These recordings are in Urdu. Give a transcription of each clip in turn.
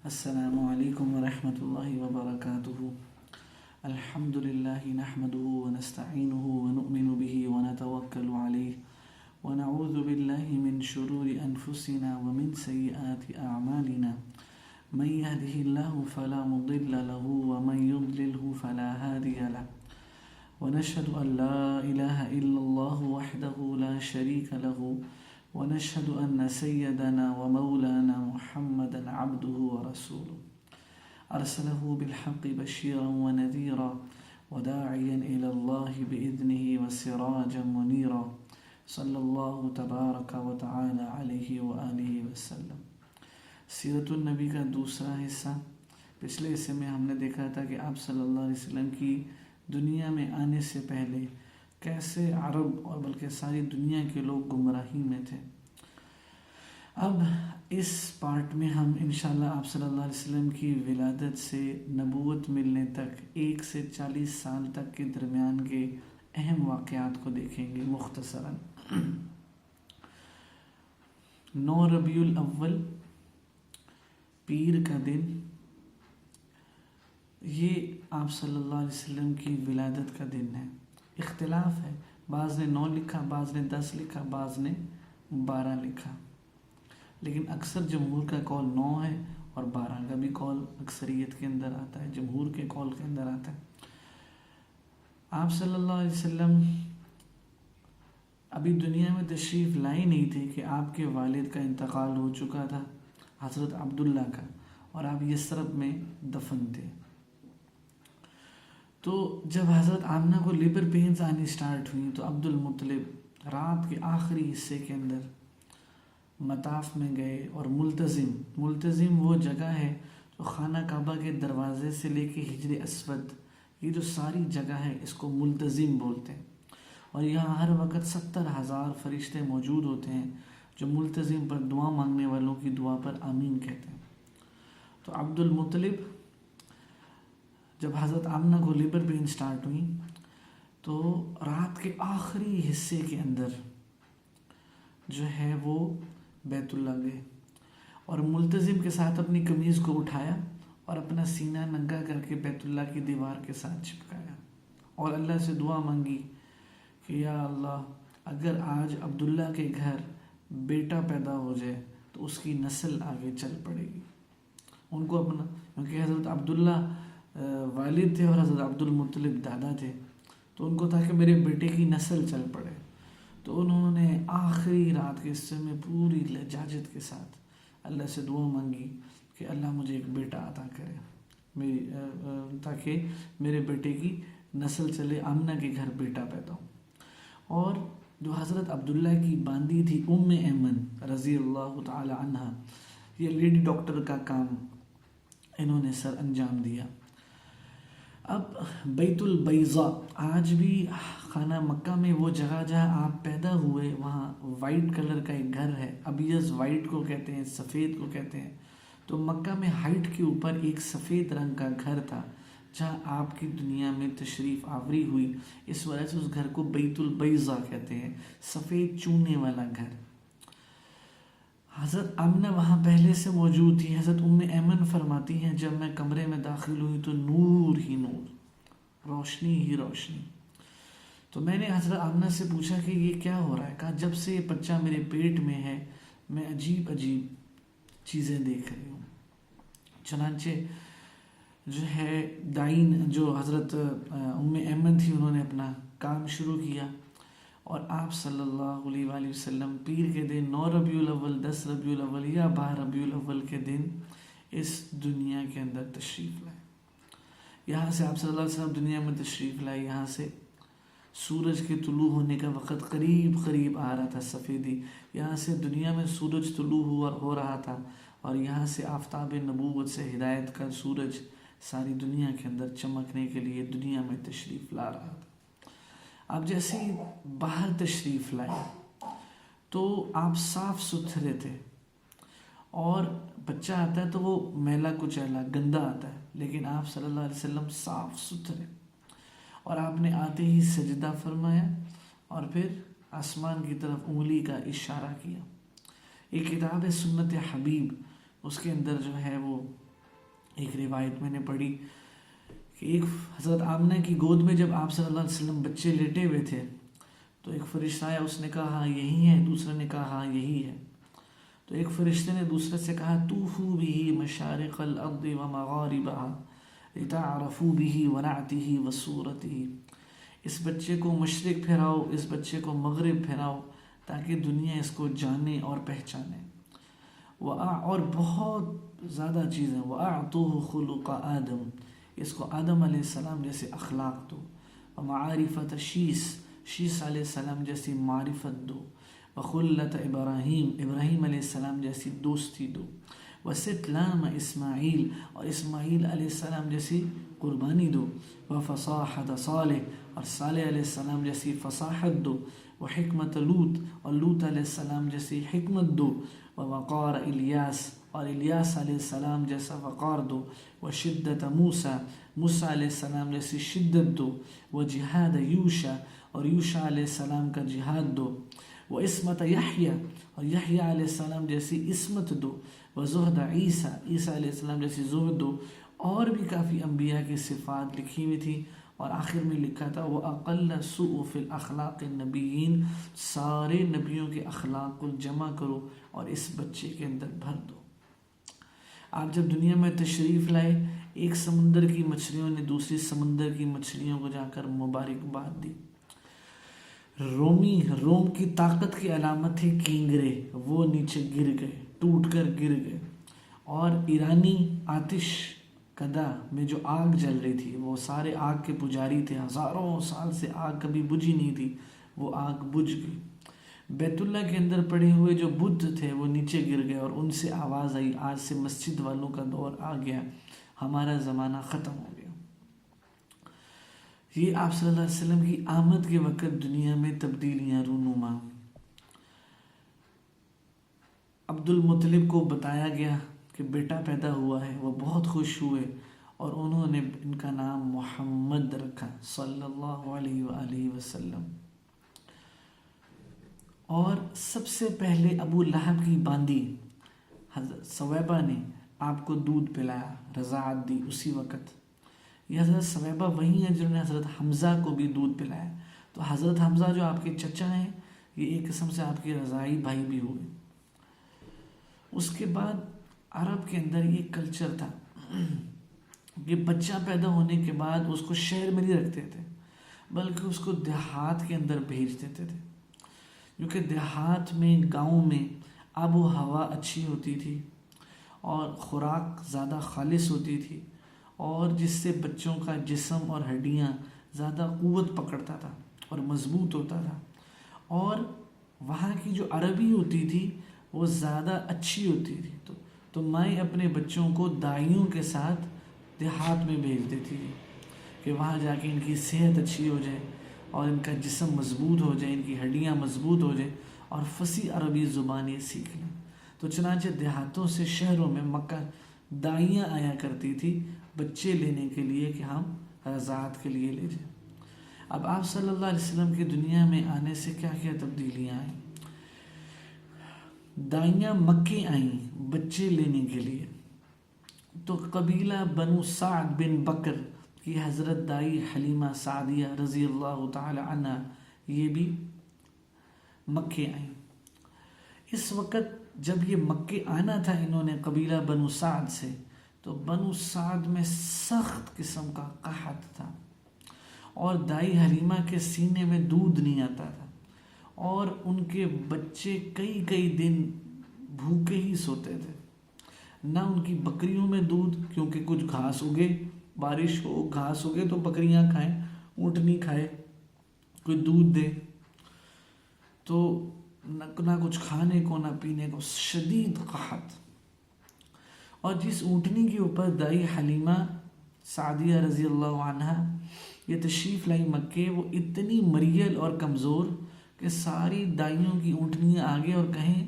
السلام علیکم ورحمۃ اللہ وبرکاتہ الحمد للہ نحمده ونستعینه ونؤمن به ونتوکل علیہ ونعوذ باللہ من شرور انفسنا ومن سیئات اعمالنا من يهده الله فلا مضل له ومن يضلله فلا هادي له ونشهد ان لا اله الا الله وحده لا شريك له ونشهد أن سيدنا ومولانا محمدا عبده ورسوله أرسله بالحق بشيرا ونذيرا وداعيا إلى الله بإذنه وسراجا منيرا صلى الله تبارك وتعالى عليه وآله وسلم۔ سیرت النبی کا دوسرا حصہ۔ پچھلے حصے میں ہم نے دیکھا تھا کہ آپ صلی اللہ علیہ وسلم کی دنیا میں آنے سے پہلے کیسے عرب اور بلکہ ساری دنیا کے لوگ گمراہی میں تھے۔ اب اس پارٹ میں ہم انشاءاللہ آپ صلی اللہ علیہ وسلم کی ولادت سے نبوت ملنے تک 1 سے 40 سال تک کے درمیان کے اہم واقعات کو دیکھیں گے مختصراً۔ 9 ربیع الاول پیر کا دن، یہ آپ صلی اللہ علیہ وسلم کی ولادت کا دن ہے۔ اختلاف ہے، بعض نے 9 لکھا، بعض نے 10 لکھا، بعض نے 12 لکھا، لیکن اکثر جمہور کا قول 9 ہے اور 12 کا بھی قول اکثریت کے اندر آتا ہے، جمہور کے قول کے اندر آتا ہے۔ آپ صلی اللہ علیہ وسلم ابھی دنیا میں تشریف لائے نہیں تھے کہ آپ کے والد کا انتقال ہو چکا تھا، حضرت عبداللہ کا، اور آپ یثرب میں دفن تھے۔ تو جب حضرت آمنہ کو لیبر پینز آنی سٹارٹ ہوئی تو عبد المطلب رات کے آخری حصے کے اندر مطاف میں گئے، اور ملتزم وہ جگہ ہے جو خانہ کعبہ کے دروازے سے لے کے حجر اسود، یہ جو ساری جگہ ہے اس کو ملتزم بولتے ہیں، اور یہاں ہر وقت 70,000 فرشتے موجود ہوتے ہیں جو ملتزم پر دعا مانگنے والوں کی دعا پر آمین کہتے ہیں۔ تو عبد المطلب جب حضرت آمنہ کو لیبر پین سٹارٹ ہوئی تو رات کے آخری حصے کے اندر جو ہے وہ بیت اللہ گئے، اور ملتزم کے ساتھ اپنی قمیض کو اٹھایا اور اپنا سینہ ننگا کر کے بیت اللہ کی دیوار کے ساتھ چپکایا، اور اللہ سے دعا مانگی کہ یا اللہ، اگر آج عبداللہ کے گھر بیٹا پیدا ہو جائے تو اس کی نسل آگے چل پڑے گی۔ ان کو اپنا، کیونکہ حضرت عبداللہ والد تھے اور حضرت عبد المطلب دادا تھے، تو ان کو تھا کہ میرے بیٹے کی نسل چل پڑے، تو انہوں نے آخری رات کے حصے میں پوری لجاجت کے ساتھ اللہ سے دعا مانگی کہ اللہ مجھے ایک بیٹا عطا کرے، تاکہ میرے بیٹے کی نسل چلے، آمنہ کے گھر بیٹا پیدا ہو۔ اور جو حضرت عبداللہ کی باندی تھی ام ایمن رضی اللہ تعالی عنہ، یہ لیڈی ڈاکٹر کا کام انہوں نے سر انجام دیا۔ اب بیت البیضاء، آج بھی خانہ مکہ میں وہ جگہ جہاں آپ پیدا ہوئے وہاں وائٹ کلر کا ایک گھر ہے، ابیض وائٹ کو کہتے ہیں، سفید کو کہتے ہیں، تو مکہ میں ہائٹ کے اوپر ایک سفید رنگ کا گھر تھا جہاں آپ کی دنیا میں تشریف آوری ہوئی، اس وجہ سے اس گھر کو بیت البیضاء کہتے ہیں، سفید چونے والا گھر۔ حضرت آمنہ وہاں پہلے سے موجود تھی۔ حضرت ام ایمن فرماتی ہیں جب میں کمرے میں داخل ہوئی تو نور ہی نور، روشنی ہی روشنی۔ تو میں نے حضرت آمنہ سے پوچھا کہ یہ کیا ہو رہا ہے؟ کہا جب سے یہ بچہ میرے پیٹ میں ہے میں عجیب چیزیں دیکھ رہی ہوں۔ چنانچہ جو ہے دائن جو حضرت ام ایمن تھی، انہوں نے اپنا کام شروع کیا، اور آپ صلی اللہ علیہ وآلہ وسلم پیر کے دن 9 ربیع الاول، 10 ربیع الاول یا 12 ربیع الاول کے دن اس دنیا کے اندر تشریف لائے۔ یہاں سے آپ صلی اللہ علیہ وسلم دنیا میں تشریف لائے، یہاں سے سورج کے طلوع ہونے کا وقت قریب آ رہا تھا، سفیدی، یہاں سے دنیا میں سورج طلوع ہو رہا تھا، اور یہاں سے آفتاب نبوت سے ہدایت کا سورج ساری دنیا کے اندر چمکنے کے لیے دنیا میں تشریف لا رہا تھا۔ آپ جیسے ہی باہر تشریف لائے تو آپ صاف ستھرے تھے، اور بچہ آتا ہے تو وہ میلا کچیلا گندا آتا ہے، لیکن آپ صلی اللہ علیہ وسلم صاف ستھرے، اور آپ نے آتے ہی سجدہ فرمایا اور پھر آسمان کی طرف انگلی کا اشارہ کیا۔ ایک کتاب ہے سنت حبیب، اس کے اندر جو ہے وہ روایت میں نے پڑھی کہ ایک حضرت آمنہ کی گود میں جب آپ صلی اللہ علیہ وسلم بچے لیٹے ہوئے تھے تو ایک فرشتہ آیا، اس نے کہا ہاں یہی ہے، دوسرے نے کہا ہاں یہی ہے. تو ایک فرشتے نے دوسرے سے کہا طوفوا به مشارق الارض ومغاربها لتعرفوا به ونعته وصورته. اس بچے کو مشرق پھیراؤ، اس بچے کو مغرب پھیراؤ تاکہ دنیا اس کو جانے اور پہچانے. اور بہت زیادہ چیزیں. وَأَعْطُوهُ خُلُقَ آدم، اس کو آدم علیہ السلام جیسے اخلاق دو. وَمَعَارِفَةَ شیس علیہ السلام جیسی معرفت دو. وَخُلَّةَ ابراہیم علیہ السلام جیسی دوستی دو. وَسِتْلَامَ اسماعیل، اور اسماعیل علیہ السلام جیسی قربانی دو. وَفَصَاحَةَ صالح، اور صالح علیہ السلام جیسی فصاحت دو. وحکمت لوط، اور لوط علیہ السلام جیسی حکمت دو. ووقار الیاس، اور الیاس علیہ السلام جیسا وقار دو. وشدت موسیٰ علیہ السلام جیسی شدت دو. وجہاد یوشع، اور یوشع علیہ السلام کا جہاد دو. وعصمت یحییٰ، اور یحییٰ علیہ السلام جیسی عصمت دو. وزہد عیسیٰ علیہ السلام جیسی زہد دو. اور بھی کافی انبیاء کی صفات لکھی ہوئی تھی، اور آخر میں لکھا تھا وَأَقَلَّ سُوءُ فِي الْأَخْلَاقِ النَّبِيِّينَ، سارے نبیوں کے اخلاق کو جمع کرو اور اس بچے کے اندر بھر دو. آپ جب دنیا میں تشریف لائے، ایک سمندر کی مچھلیوں نے دوسری سمندر کی مچھلیوں کو جا کر مبارکباد دی. روم کی طاقت کی علامت تھی کینگرے، وہ نیچے گر گئے، ٹوٹ کر گر گئے. اور ایرانی آتش کدا میں جو آگ جل رہی تھی، وہ سارے آگ کے پجاری تھے، ہزاروں سال سے آگ کبھی بجھی نہیں تھی، وہ آگ بجھ گئی. بیت اللہ کے اندر پڑے ہوئے جو بت تھے وہ نیچے گر گئے، اور ان سے آواز آئی آج سے مسجد والوں کا دور آ گیا، ہمارا زمانہ ختم ہو گیا. یہ آپ صلی اللہ علیہ وسلم کی آمد کے وقت دنیا میں تبدیلیاں رونما. عبد المطلب کو بتایا گیا کہ بیٹا پیدا ہوا ہے، وہ بہت خوش ہوئے اور انہوں نے ان کا نام محمد رکھا صلی اللہ علیہ وآلہ وسلم. اور سب سے پہلے ابو لہب کی باندی حضرت ثویبہ نے آپ کو دودھ پلایا، رضاعت دی اسی وقت. یہ حضرت ثویبہ وہی ہیں جنہوں نے حضرت حمزہ کو بھی دودھ پلایا. تو حضرت حمزہ جو آپ کے چچا ہیں، یہ ایک قسم سے آپ کے رضاعی بھائی بھی ہوئے. اس کے بعد عرب کے اندر یہ کلچر تھا کہ بچہ پیدا ہونے کے بعد اس کو شہر میں نہیں رکھتے تھے، بلکہ اس کو دیہات کے اندر بھیج دیتے تھے، کیونکہ دیہات میں، گاؤں میں آب و ہوا اچھی ہوتی تھی اور خوراک زیادہ خالص ہوتی تھی، اور جس سے بچوں کا جسم اور ہڈیاں زیادہ قوت پکڑتا تھا اور مضبوط ہوتا تھا. اور وہاں کی جو عربی ہوتی تھی وہ زیادہ اچھی ہوتی تھی. تو مائیں اپنے بچوں کو دائیوں کے ساتھ دیہات میں بھیج دیتی تھی کہ وہاں جا کے ان کی صحت اچھی ہو جائے اور ان کا جسم مضبوط ہو جائے، ان کی ہڈیاں مضبوط ہو جائے اور فصیح عربی زبان یہ سیکھ لیں. تو چنانچہ دیہاتوں سے شہروں میں مکہ دائیاں آیا کرتی تھی بچے لینے کے لیے کہ ہم رضاعت کے لیے لے جائیں. اب آپ صلی اللہ علیہ وسلم کی دنیا میں آنے سے کیا کیا تبدیلیاں آئیں. دائیاں مکے آئیں بچے لینے کے لیے. تو قبیلہ بنو سعد بن بکر کی حضرت دائی حلیمہ سعدیہ رضی اللہ تعالی عنہ یہ بھی مکے آئیں. اس وقت جب یہ مکے آنا تھا انہوں نے قبیلہ بنو سعد سے، تو بنو سعد میں سخت قسم کا قحط تھا اور دائی حلیمہ کے سینے میں دودھ نہیں آتا تھا، اور ان کے بچے کئی کئی دن بھوکے ہی سوتے تھے. نہ ان کی بکریوں میں دودھ، کیونکہ کچھ گھاس اگے، بارش ہو گھاس اگے تو بکریاں کھائیں، اونٹنی کھائے، کوئی دودھ دے. تو نہ کچھ کھانے کو نہ پینے کو، شدید قحط. اور جس اونٹنی کے اوپر دائی حلیمہ سعدیہ رضی اللہ عنہ یہ تشریف لائی مکے، وہ اتنی مریل اور کمزور کہ ساری دائیوں کی اونٹنیاں آگے اور کہیں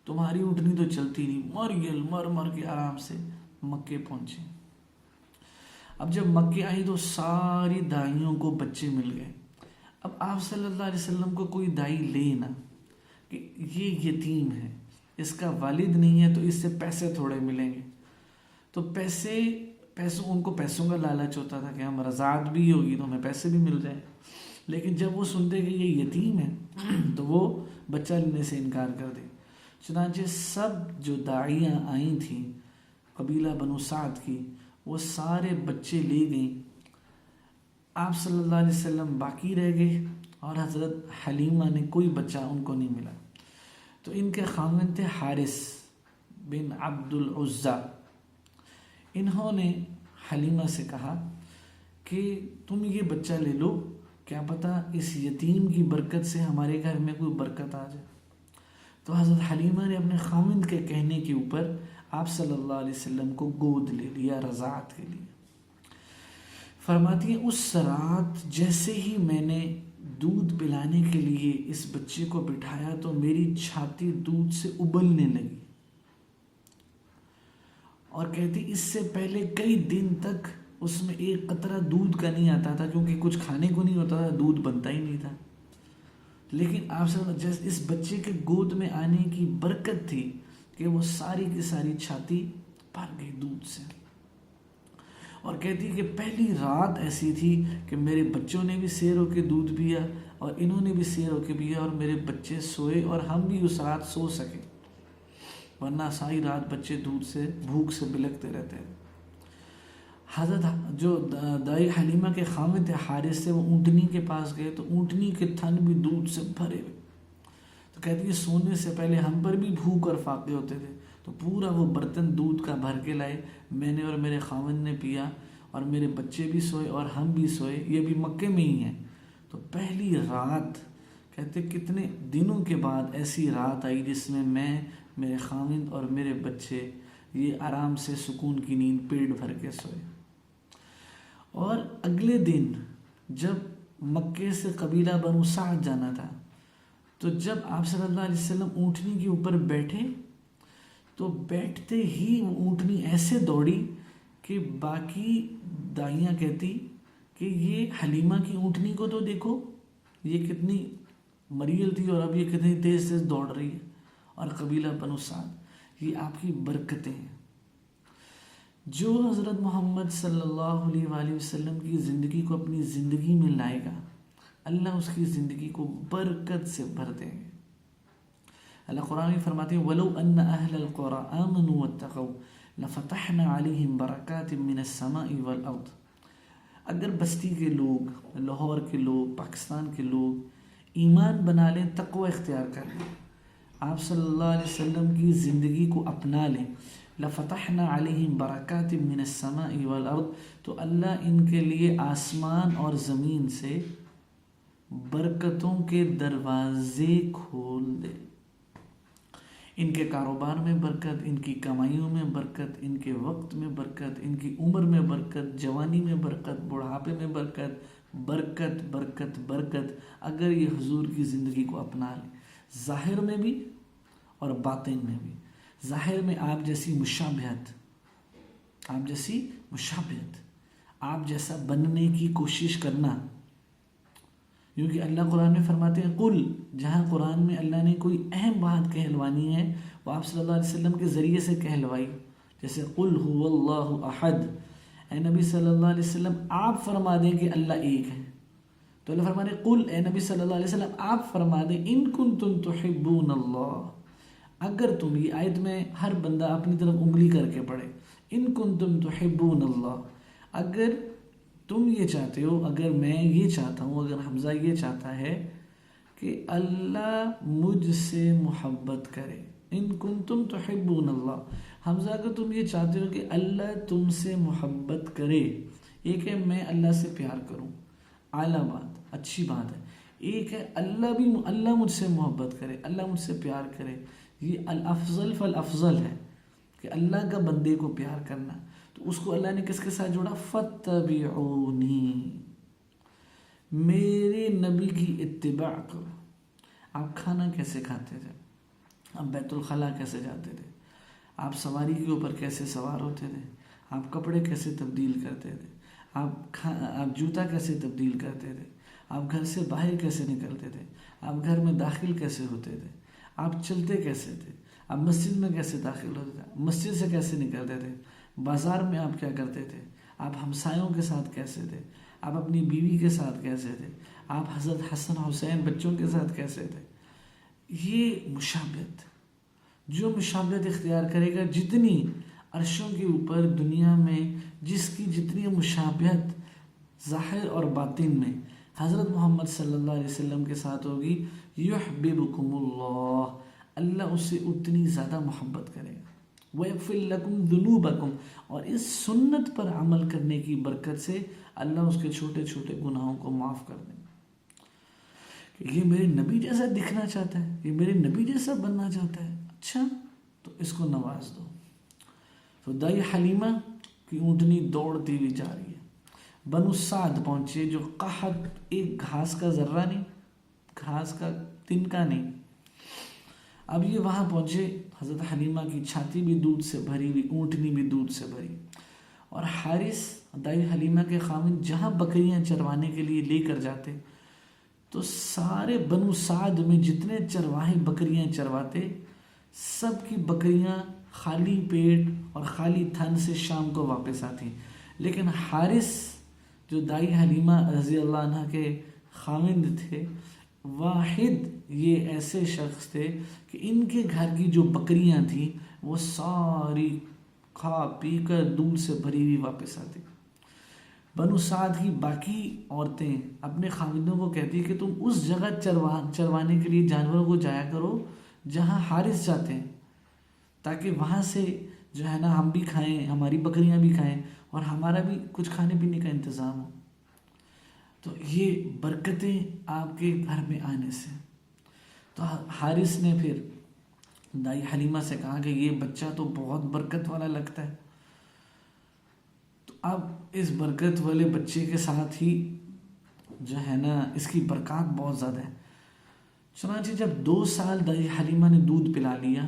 تمہاری اونٹنی تو چلتی نہیں، مریل مر کے آرام سے مکے پہنچے. اب جب مکے آئی تو ساری دائیوں کو بچے مل گئے. اب آپ صلی اللہ علیہ وسلم کو کوئی دائی لے نہ کہ یہ یتیم ہے، اس کا والد نہیں ہے تو اس سے پیسے تھوڑے ملیں گے. تو پیسے ان کو پیسوں کا لالچ ہوتا تھا کہ ہم رضاعت بھی ہوگی تو ہمیں پیسے بھی مل جائیں، لیکن جب وہ سنتے کہ یہ یتیم ہے تو وہ بچہ لینے سے انکار کر دے۔ چنانچہ سب جو داعیاں آئی تھیں قبیلہ بنو سعد کی، وہ سارے بچے لے گئیں، آپ صلی اللہ علیہ وسلم باقی رہ گئے، اور حضرت حلیمہ نے کوئی بچہ ان کو نہیں ملا۔ تو ان کے خاوند تھے حارث بن عبد العزیٰ، انہوں نے حلیمہ سے کہا کہ تم یہ بچہ لے لو، کیا پتہ اس یتیم کی برکت سے ہمارے گھر میں کوئی برکت آ جائے۔ تو حضرت حلیمہ نے اپنے خاوند کے کہنے کے اوپر آپ صلی اللہ علیہ وسلم کو گود لے لیا رضاعت کے لیے۔ فرماتی ہیں اس رات جیسے ہی میں نے دودھ پلانے کے لیے اس بچے کو بٹھایا تو میری چھاتی دودھ سے ابلنے لگی، اور کہتی اس سے پہلے کئی دن تک اس میں ایک قطرہ دودھ کا نہیں آتا تھا، کیونکہ کچھ کھانے کو نہیں ہوتا تھا، دودھ بنتا ہی نہیں تھا۔ لیکن آپ سے اس بچے کے گود میں آنے کی برکت تھی کہ وہ ساری کی ساری چھاتی بھر گئی دودھ سے، اور کہتی کہ پہلی رات ایسی تھی کہ میرے بچوں نے بھی سیر ہو کے دودھ پیا اور انہوں نے بھی سیر ہو کے پیا، اور میرے بچے سوئے اور ہم بھی اس رات سو سکے، ورنہ ساری رات بچے دودھ سے بھوک سے بلکتے رہتے ہیں۔ حضرت جو دائی حلیمہ کے خاوند تھے حارث سے، وہ اونٹنی کے پاس گئے تو اونٹنی کے تھن بھی دودھ سے بھرے ہوئے، تو کہتی ہے سونے سے پہلے ہم پر بھی بھوک اور فاقے ہوتے تھے، تو پورا وہ برتن دودھ کا بھر کے لائے، میں نے اور میرے خاوند نے پیا، اور میرے بچے بھی سوئے اور ہم بھی سوئے، یہ بھی مکے میں ہی ہیں۔ تو پہلی رات کہتے کتنے دنوں کے بعد ایسی رات آئی جس میں میرے خاوند اور میرے بچے یہ آرام سے سکون کی نیند پیٹ بھر کے سوئے۔ اور اگلے دن جب مکے سے قبیلہ بنو سعد جانا تھا، تو جب آپ صلی اللہ علیہ وسلم اونٹنی کے اوپر بیٹھے تو بیٹھتے ہی وہ اونٹنی ایسے دوڑی کہ باقی دائیاں کہتی کہ یہ حلیمہ کی اونٹنی کو تو دیکھو، یہ کتنی مریل تھی اور اب یہ کتنی تیز تیز دوڑ رہی ہے، اور قبیلہ بنو سعد یہ آپ کی برکتیں ہیں۔ جو حضرت محمد صلی اللہ علیہ وآلہ وسلم کی زندگی کو اپنی زندگی میں لائے گا، اللہ اس کی زندگی کو برکت سے بھر دیں گے۔ اللہ قرآن میں فرماتے ہیں وَلَوْ أَنَّ أَهْلَ الْقُرَىٰ آمَنُوا وَاتَّقَوْا لَفَتَحْنَا عَلَيْهِمْ بَرَكَاتٍ مِّنَ السَّمَاءِ وَالْأَرْضِ، اگر بستی کے لوگ، لاہور کے لوگ، پاکستان کے لوگ ایمان بنا لیں، تقوی اختیار کر لیں، آپ صلی اللہ علیہ وسلم کی زندگی کو اپنا لیں، لَفَتَحْنَا عَلَيْهِمْ بَرَكَاتٍ مِّنَ السَّمَاءِ وَالْأَرْضِ، تو اللہ ان کے لیے آسمان اور زمین سے برکتوں کے دروازے کھول دے، ان کے کاروبار میں برکت، ان کی کمائیوں میں برکت، ان کے وقت میں برکت، ان کی عمر میں برکت، جوانی میں برکت، بڑھاپے میں برکت، برکت برکت برکت، اگر یہ حضور کی زندگی کو اپنا لیں، ظاہر میں بھی اور باطن میں بھی۔ ظاہر میں آپ جیسی مشابہت، آپ جیسا بننے کی کوشش کرنا، کیونکہ اللہ قرآن میں فرماتے ہیں قل، جہاں قرآن میں اللہ نے کوئی اہم بات کہلوانی ہے وہ آپ صلی اللہ علیہ وسلم کے ذریعے سے کہلوائی، جیسے قل هو اللہ احد، اے نبی صلی اللہ علیہ وسلم آپ فرما دیں کہ اللہ ایک ہے، تو اللہ فرما دیں قل، اے نبی صلی اللہ علیہ وسلم آپ فرما دیں ان کنتم تحبون اللہ، اگر تم، یہ آیت میں ہر بندہ اپنی طرف انگلی کر کے پڑھے، ان کنتم تحبون اللہ، اگر تم یہ چاہتے ہو، اگر میں یہ چاہتا ہوں، اگر حمزہ یہ چاہتا ہے کہ اللہ مجھ سے محبت کرے، ان کنتم تحبون اللہ، حمزہ اگر تم یہ چاہتے ہو کہ اللہ تم سے محبت کرے، ایک ہے میں اللہ سے پیار کروں، اعلیٰ بات، اچھی بات ہے، ایک ہے اللہ مجھ سے محبت کرے، اللہ مجھ سے پیار کرے، یہ الافضل فالافضل ہے کہ اللہ کا بندے کو پیار کرنا، تو اس کو اللہ نے کس کے ساتھ جوڑا؟ فَاتَّبِعُونِی، میرے نبی کی اتباع کرو۔ آپ کھانا کیسے کھاتے تھے؟ آپ بیت الخلاء کیسے جاتے تھے؟ آپ سواری کے اوپر کیسے سوار ہوتے تھے؟ آپ کپڑے کیسے تبدیل کرتے تھے؟ آپ جوتا کیسے تبدیل کرتے تھے؟ آپ گھر سے باہر کیسے نکلتے تھے؟ آپ گھر میں داخل کیسے ہوتے تھے؟ آپ چلتے کیسے تھے؟ آپ مسجد میں کیسے داخل ہوتے تھے؟ مسجد سے کیسے نکلتے تھے؟ بازار میں آپ کیا کرتے تھے، آپ ہمسایوں کے ساتھ کیسے تھے، آپ اپنی بیوی کے ساتھ کیسے تھے، آپ حضرت حسن حسین بچوں کے ساتھ کیسے تھے. یہ مشابہت، جو مشابہت اختیار کرے گا، جتنی عرشوں کے اوپر دنیا میں جس کی جتنی مشابہت ظاہر اور باطن میں حضرت محمد صلی اللہ علیہ وسلم کے ساتھ ہوگی، یحببکم اللہ، اللہ اس سے اتنی زیادہ محبت کرے گا. وَيَغْفِرْ لَكُمْ ذُنُوبَكُمْ، اور اس سنت پر عمل کرنے کی برکت سے اللہ اس کے چھوٹے چھوٹے گناہوں کو معاف کر دے گا. کہ یہ میرے نبی جیسا دکھنا چاہتا ہے، یہ میرے نبی جیسا بننا چاہتا ہے، اچھا تو اس کو نواز دو. تو دائی حلیمہ کی اونٹنی دوڑتی ہوئی جا رہی ہے. بنو سعد پہنچے، جو قحط، ایک گھاس کا ذرہ نہیں، گھاس کا تنکا نہیں. اب یہ وہاں پہنچے، حضرت حلیمہ کی چھاتی بھی دودھ سے بھری ہوئی، اونٹنی بھی دودھ سے بھری. اور حارث دائی حلیمہ کے خاوند جہاں بکریاں چروانے کے لیے لے کر جاتے، تو سارے بنو سعد میں جتنے چرواہے بکریاں چرواتے، سب کی بکریاں خالی پیٹ اور خالی تھن سے شام کو واپس آتی. لیکن حارث جو دائی حلیمہ رضی اللہ عنہ کے خاوند تھے، واحد یہ ایسے شخص تھے کہ ان کے گھر کی جو بکریاں تھیں وہ ساری کھا پی کر دودھ سے بھری ہوئی واپس آتی. بنو سعد کی باقی عورتیں اپنے خاوندوں کو کہتی کہ تم اس جگہ چروانے کے لیے جانوروں کو جایا کرو جہاں حارث جاتے ہیں، تاکہ وہاں سے جو ہے نا ہم بھی کھائیں، ہماری بکریاں بھی کھائیں اور ہمارا بھی کچھ کھانے پینے کا انتظام ہو. تو یہ برکتیں آپ کے گھر میں آنے سے. تو حارث نے پھر دائی حلیمہ سے کہا کہ یہ بچہ تو بہت برکت والا لگتا ہے. تو اب اس برکت والے بچے کے ساتھ ہی جو ہے نا اس کی برکات بہت زیادہ ہے. چنانچہ جب 2 سال دائی حلیمہ نے دودھ پلا لیا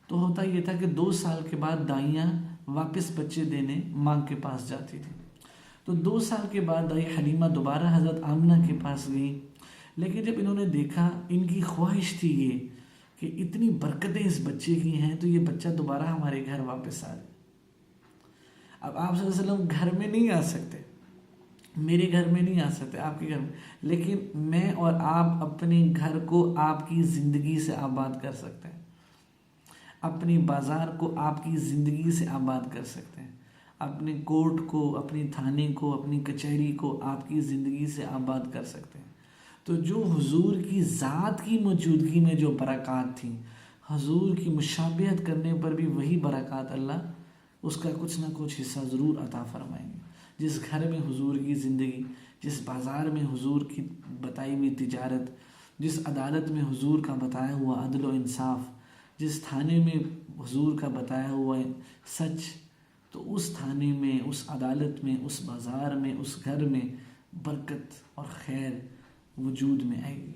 تو ہوتا یہ تھا کہ 2 سال کے بعد دائیاں واپس بچے دینے ماں کے پاس جاتی تھی. تو 2 سال کے بعد دائی حلیمہ دوبارہ حضرت آمنہ کے پاس گئی. لیکن جب انہوں نے دیکھا، ان کی خواہش تھی یہ کہ اتنی برکتیں اس بچے کی ہیں تو یہ بچہ دوبارہ ہمارے گھر واپس آ جائے. اب آپ صلی اللہ علیہ وسلم گھر میں نہیں آ سکتے، میرے گھر میں نہیں آ سکتے، آپ کے گھر میں، لیکن میں اور آپ اپنے گھر کو آپ کی زندگی سے آباد کر سکتے ہیں، اپنی بازار کو آپ کی زندگی سے آباد کر سکتے ہیں، اپنے کورٹ کو، اپنی تھانے کو، اپنی کچہری کو آپ کی زندگی سے آباد کر سکتے ہیں. تو جو حضور کی ذات کی موجودگی میں جو برکات تھیں، حضور کی مشابہت کرنے پر بھی وہی برکات اللہ اس کا کچھ نہ کچھ حصہ ضرور عطا فرمائیں گے. جس گھر میں حضور کی زندگی، جس بازار میں حضور کی بتائی ہوئی تجارت، جس عدالت میں حضور کا بتایا ہوا عدل و انصاف، جس تھانے میں حضور کا بتایا ہوا سچ، تو اس تھانے میں، اس عدالت میں، اس بازار میں، اس گھر میں برکت اور خیر وجود میں آئے گی.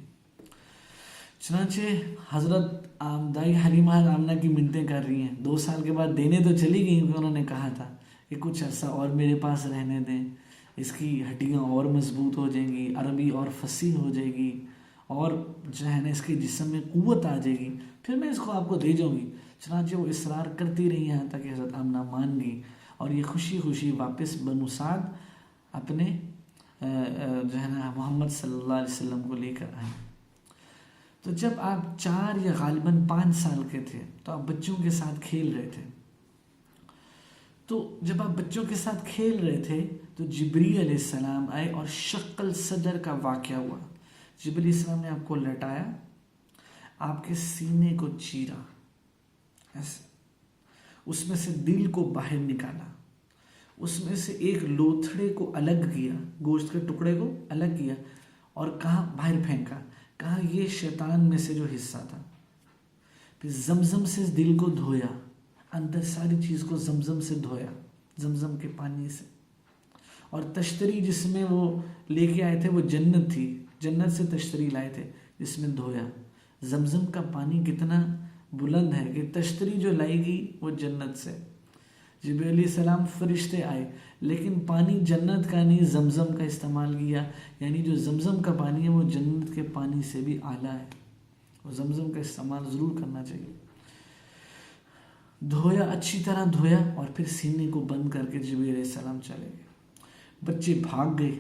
چنانچہ حضرت دائی حلیمہ آمنہ کی منتیں کر رہی ہیں. 2 سال کے بعد دینے تو چلی گئیں کیونکہ انہوں نے کہا تھا کہ کچھ عرصہ اور میرے پاس رہنے دیں، اس کی ہڈیاں اور مضبوط ہو جائیں گی، عربی اور فصیح ہو جائے گی، اور جو ہے نا اس کے جسم میں قوت آ جائے گی، پھر میں اس کو آپ کو دے جاؤں گی. چنانچہ وہ اصرار کرتی رہی یہاں تک کہ حضرت آمنہ مان گئی اور یہ خوشی خوشی واپس بنو سعد اپنے جو ہے نا محمد صلی اللہ علیہ وسلم کو لے کر آئے. تو جب آپ 4 یا غالباً 5 سال کے تھے تو آپ بچوں کے ساتھ کھیل رہے تھے. تو جب آپ بچوں کے ساتھ کھیل رہے تھے تو جبریل علیہ السلام آئے اور شق الصدر کا واقعہ ہوا. جبریل علیہ السلام نے آپ کو لٹایا، آپ کے سینے کو چیرا، ایسے اس میں سے دل کو باہر نکالا، اس میں سے ایک لوتھڑے کو الگ کیا، گوشت کے ٹکڑے کو الگ کیا اور کہاں باہر پھینکا، کہا یہ شیطان میں سے جو حصہ تھا. پھر زمزم سے دل کو دھویا، اندر ساری چیز کو زمزم سے دھویا، زمزم کے پانی سے. اور تشتری جس میں وہ لے کے آئے تھے وہ جنت تھی، جنت سے تشتری لائے تھے جس میں دھویا. زمزم کا پانی کتنا بلند ہے کہ تشتری جو لائی گئی وہ جنت سے. جبریل علیہ السلام فرشتے آئے لیکن پانی جنت کا نہیں، زمزم کا استعمال کیا. یعنی جو زمزم کا پانی ہے وہ جنت کے پانی سے بھی اعلیٰ ہے، اور زمزم کا استعمال ضرور کرنا چاہیے. دھویا، اچھی طرح دھویا، اور پھر سینے کو بند کر کے جبرائیل علیہ السلام چلے گئے. بچے بھاگ گئے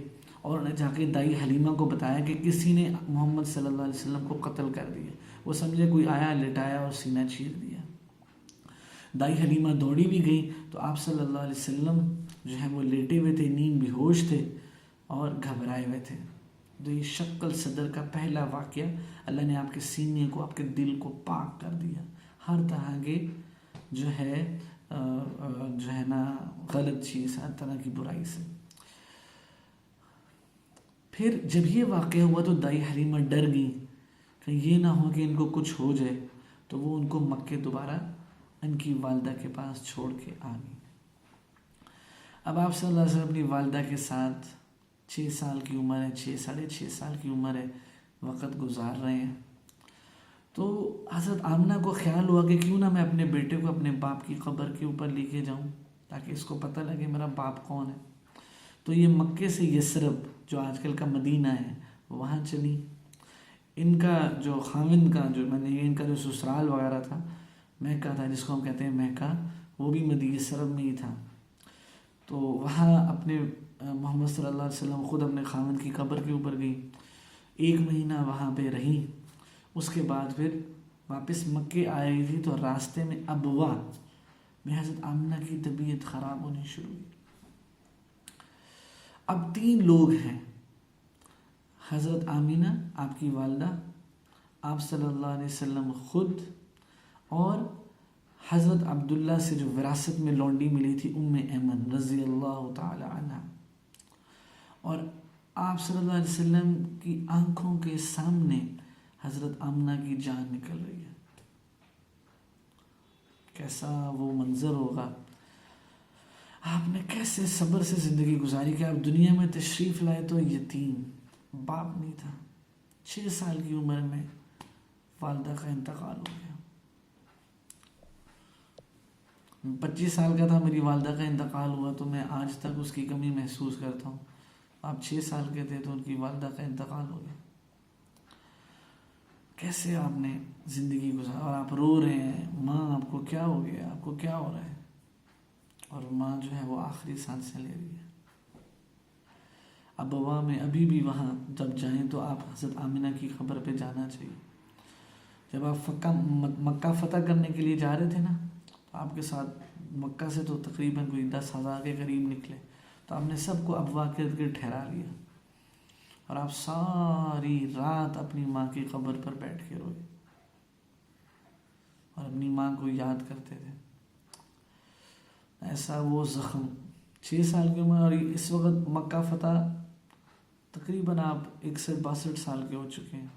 اور انہیں جا کے دائی حلیمہ کو بتایا کہ کسی نے محمد صلی اللہ علیہ وسلم کو قتل کر دیا. وہ سمجھے کوئی آیا، لٹایا اور سینہ چیر دیا. دائی حلیمہ دوڑی بھی گئی تو آپ صلی اللہ علیہ وسلم جو ہے وہ لیٹے ہوئے تھے، نیم بے ہوش تھے اور گھبرائے ہوئے تھے. تو یہ شق الصدر کا پہلا واقعہ، اللہ نے آپ کے سینے کو، آپ کے دل کو پاک کر دیا ہر طرح کے جو ہے نا غلط چیز، ہر طرح کی برائی سے. پھر جب یہ واقعہ ہوا تو دائی حلیمہ ڈر گئی کہ یہ نہ ہو کہ ان کو کچھ ہو جائے، تو وہ ان کو مکے دوبارہ ان کی والدہ کے پاس چھوڑ کے آ گئی. اب آپ صلی اللہ علیہ وسلم اپنی والدہ کے ساتھ 6 سال کی عمر ہے، 6 سال کی عمر ہے، وقت گزار رہے ہیں. تو حضرت آمنہ کو خیال ہوا کہ کیوں نہ میں اپنے بیٹے کو اپنے باپ کی قبر کے اوپر لے کے جاؤں تاکہ اس کو پتہ لگے میرا باپ کون ہے. تو یہ مکے سے یثرب جو آج کل کا مدینہ ہے وہاں چلی. ان کا جو خاوند کا ان کا جو سسرال وغیرہ تھا، مکہ تھا، جس کو ہم کہتے ہیں مکہ، وہ بھی یثرب میں ہی تھا. تو وہاں اپنے محمد صلی اللہ علیہ وسلم خود اپنے خاوند کی قبر کے اوپر گئی. 1 مہینہ وہاں پہ رہی. اس کے بعد پھر واپس مکے آ رہی تھی تو راستے میں ابوا میں حضرت آمنہ کی طبیعت خراب ہونی شروع ہوئی. اب 3 لوگ ہیں، حضرت آمنہ آپ کی والدہ، آپ صلی اللہ علیہ وسلم خود، اور حضرت عبداللہ سے جو وراثت میں لونڈی ملی تھی ایمن رضی اللہ تعالی عنہ. اور آپ صلی اللہ علیہ وسلم کی آنکھوں کے سامنے حضرت آمنہ کی جان نکل رہی ہے. کیسا وہ منظر ہوگا، آپ نے کیسے صبر سے زندگی گزاری کہ آپ دنیا میں تشریف لائے تو یتیم، باپ نہیں تھا. 6 سال کی عمر میں والدہ کا انتقال ہو گیا. 25 سال کا تھا میری والدہ کا انتقال ہوا تو میں آج تک اس کی کمی محسوس کرتا ہوں. آپ 6 سال کے تھے تو ان کی والدہ کا انتقال ہو گیا. کیسے آپ نے زندگی گزارا اور آپ رو رہے ہیں، ماں آپ کو کیا ہو گیا، آپ کو کیا ہو رہا ہے، اور ماں جو ہے وہ آخری سانسیں لے رہی ہے. ابوا میں ابھی بھی وہاں جب جائیں تو آپ حضرت آمنہ کی قبر پہ جانا چاہیے. جب آپ مکہ فتح کرنے کے لیے جا رہے تھے نا، تو آپ کے ساتھ مکہ سے تو تقریباً کوئی 10,000 کے قریب نکلے، تو آپ نے سب کو ابوا کے ارد گرد ٹھہرا لیا اور آپ ساری رات اپنی ماں کی قبر پر بیٹھ کے روئے اور اپنی ماں کو یاد کرتے تھے. ایسا وہ زخم، 6 سال کی عمر، اور اس وقت مکہ فتح تقریباً آپ 61-62 سال کے ہو چکے ہیں.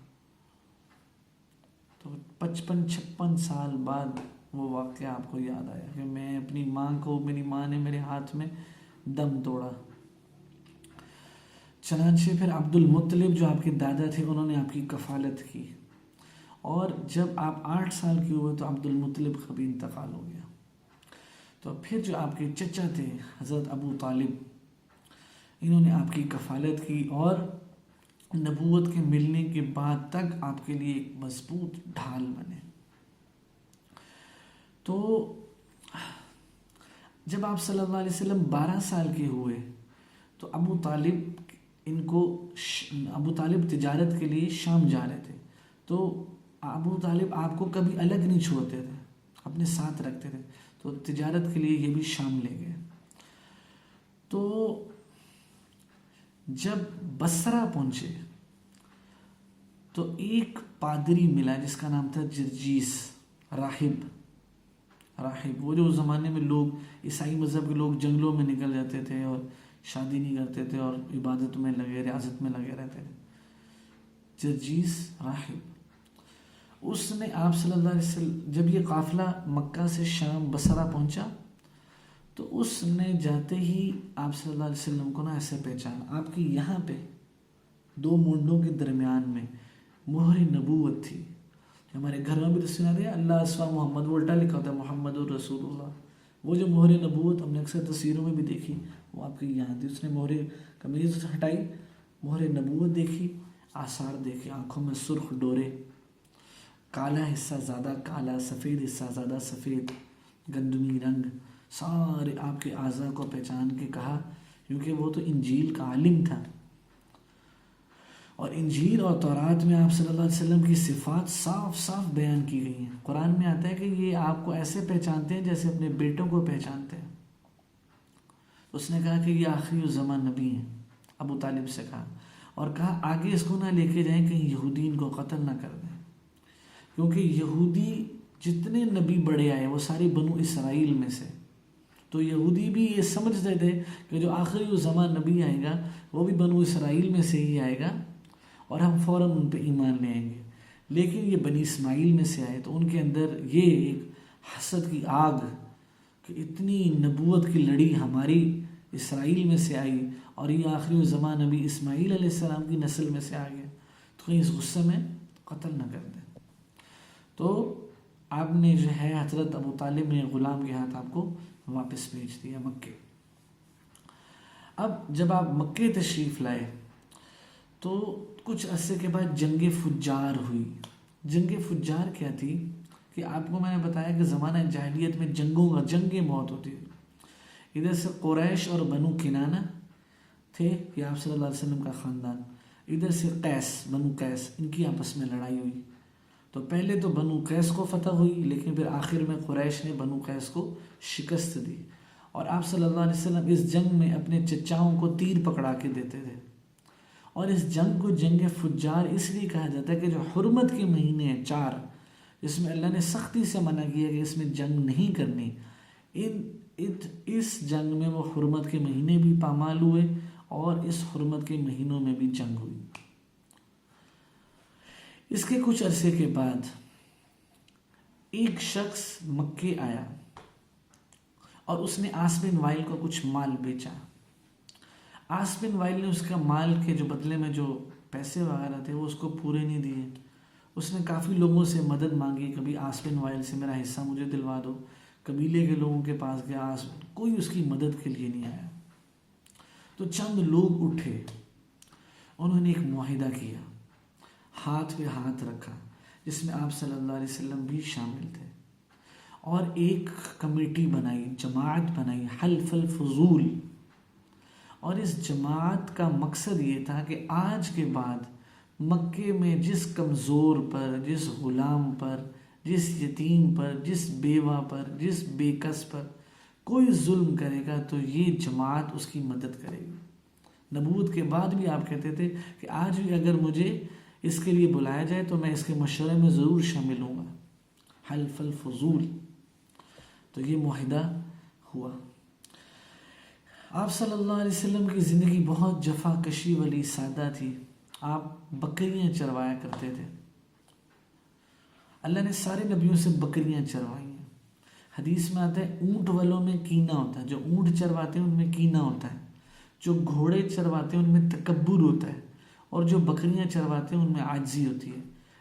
تو 55-56 سال بعد وہ واقعہ آپ کو یاد آیا کہ میں اپنی ماں کو، میری ماں نے میرے ہاتھ میں دم توڑا. چنانچہ پھر عبد المطلب جو آپ کے دادا تھے انہوں نے آپ کی کفالت کی، اور جب آپ 8 سال کے ہوئے تو عبد المطلب کا بھی انتقال ہو گیا. تو پھر جو آپ کے چچا تھے حضرت ابو طالب، انہوں نے آپ کی کفالت کی اور نبوت کے ملنے کے بعد تک آپ کے لیے ایک مضبوط ڈھال بنے. تو جب آپ صلی اللہ علیہ وسلم 12 سال کے ہوئے تو ابو طالب تجارت کے لیے شام جا رہے تھے. تو ابو طالب آپ کو کبھی الگ نہیں چھوڑتے تھے، اپنے ساتھ رکھتے تھے. تو تجارت کے لیے یہ بھی شام لے گئے. تو جب بصرہ پہنچے تو ایک پادری ملا جس کا نام تھا جرجیس، راہب. وہ جو اس زمانے میں لوگ، عیسائی مذہب کے لوگ جنگلوں میں نکل جاتے تھے اور شادی نہیں کرتے تھے اور عبادت میں لگے، ریاضت میں لگے رہتے تھے. جرجیس راہب، اس نے آپ صلی اللہ علیہ وسلم، جب یہ قافلہ مکہ سے شام بصرہ پہنچا تو اس نے جاتے ہی آپ صلی اللہ علیہ وسلم کو ایسے پہچانا. آپ کی یہاں پہ 2 مونڈوں کے درمیان میں مہر نبوت تھی. ہمارے گھر میں بھی تصویر آتی ہے، اللہ اسوا محمد، وہ الٹا لکھا ہوتا ہے محمد الرسول اللہ. وہ جو مہر نبوت ہم نے اکثر تصویروں میں بھی دیکھی، وہ آپ کی یہاں تھی. اس نے مہر قمیض ہٹائی، مہر نبوت دیکھی، آثار دیکھے، آنکھوں میں سرخ ڈورے، کالا حصہ زیادہ کالا، سفید حصہ زیادہ سفید، گندمی رنگ، سارے آپ کے اعضاء کو پہچان کے کہا، کیونکہ وہ تو انجیل کا عالم تھا، اور انجیل اور تورات میں آپ صلی اللہ علیہ وسلم کی صفات صاف صاف بیان کی گئی ہیں۔ قرآن میں آتا ہے کہ یہ آپ کو ایسے پہچانتے ہیں جیسے اپنے بیٹوں کو پہچانتے ہیں۔ اس نے کہا کہ یہ آخری الزمان نبی ہیں، ابو طالب سے کہا، اور کہا آگے اس کو نہ لے کے جائیں کہیں یہودی ان کو قتل نہ کر دیں، کیونکہ یہودی جتنے نبی بڑے آئے وہ سارے بنو اسرائیل میں سے، تو یہودی بھی یہ سمجھتے تھے کہ جو آخری الزمان نبی آئے گا وہ بھی بنو اسرائیل میں سے ہی آئے گا اور ہم فوراً ان پہ ایمان لے آئیں گے۔ لیکن یہ بنی اسماعیل میں سے آئے تو ان کے اندر یہ ایک حسد کی آگ کہ اتنی نبوت کی لڑی ہماری اسرائیل میں سے آئی اور یہ آخری الزمان نبی اسماعیل علیہ السلام کی نسل میں سے آ گیا، تو کہیں اس غصے میں قتل نہ کر دیں۔ تو آپ نے جو ہے حضرت ابو طالب نے غلام کے ہاتھ آپ کو واپس بھیج دیا مکے۔ اب جب آپ مکے تشریف لائے تو کچھ عرصے کے بعد جنگ فجار ہوئی۔ جنگ فجار کیا تھی کہ آپ کو میں نے بتایا کہ زمانہ جاہلیت میں جنگیں بہت ہوتی تھی۔ ادھر سے قریش اور بنو کنانہ تھے، یہ آپ صلی اللہ علیہ وسلم کا خاندان، ادھر سے بنو قیس، ان کی آپس میں لڑائی ہوئی۔ تو پہلے تو بنو قیس کو فتح ہوئی، لیکن پھر آخر میں قریش نے بنو قیس کو شکست دی، اور آپ صلی اللہ علیہ وسلم اس جنگ میں اپنے چچاؤں کو تیر پکڑا کے دیتے تھے۔ اور اس جنگ کو جنگ فجار اس لیے کہا جاتا ہے کہ جو حرمت کے مہینے ہیں 4، اس میں اللہ نے سختی سے منع کیا کہ اس میں جنگ نہیں کرنی، اس جنگ میں وہ حرمت کے مہینے بھی پامال ہوئے اور اس حرمت کے مہینوں میں بھی جنگ ہوئی۔ اس کے کچھ عرصے کے بعد ایک شخص مکے آیا اور اس نے عاص بن وائل کو کچھ مال بیچا۔ عاص بن وائل نے اس کا مال کے جو بدلے میں جو پیسے وغیرہ تھے وہ اس کو پورے نہیں دیے۔ اس نے کافی لوگوں سے مدد مانگی، کبھی عاص بن وائل سے میرا حصہ مجھے دلوا دو، قبیلے کے لوگوں کے پاس گیا، کوئی اس کی مدد کے لیے نہیں آیا۔ تو چند لوگ اٹھے، انہوں نے ایک معاہدہ کیا، ہاتھ پہ ہاتھ رکھا، جس میں آپ صلی اللہ علیہ وسلم بھی شامل تھے، اور ایک کمیٹی بنائی، جماعت بنائی، حلف الفضول۔ اور اس جماعت کا مقصد یہ تھا کہ آج کے بعد مکے میں جس کمزور پر، جس غلام پر، جس یتیم پر، جس بیوہ پر، جس بے کس پر کوئی ظلم کرے گا تو یہ جماعت اس کی مدد کرے گی۔ نبوت کے بعد بھی آپ کہتے تھے کہ آج بھی اگر مجھے اس کے لیے بلایا جائے تو میں اس کے مشورے میں ضرور شامل ہوں گا، حلف الفضول۔ تو یہ معاہدہ ہوا۔ آپ صلی اللہ علیہ وسلم کی زندگی بہت جفا کشی والی سادہ تھی۔ آپ بکریاں چروایا کرتے تھے۔ اللہ نے سارے نبیوں سے بکریاں چروائی ہیں۔ حدیث میں آتا ہے اونٹ والوں میں کینہ ہوتا ہے، جو اونٹ چرواتے ہیں ان میں کینہ ہوتا ہے، جو گھوڑے چرواتے ہیں ان میں تکبر ہوتا ہے، اور جو بکریاں چرواتے ہیں ان میں عاجزی ہوتی ہے۔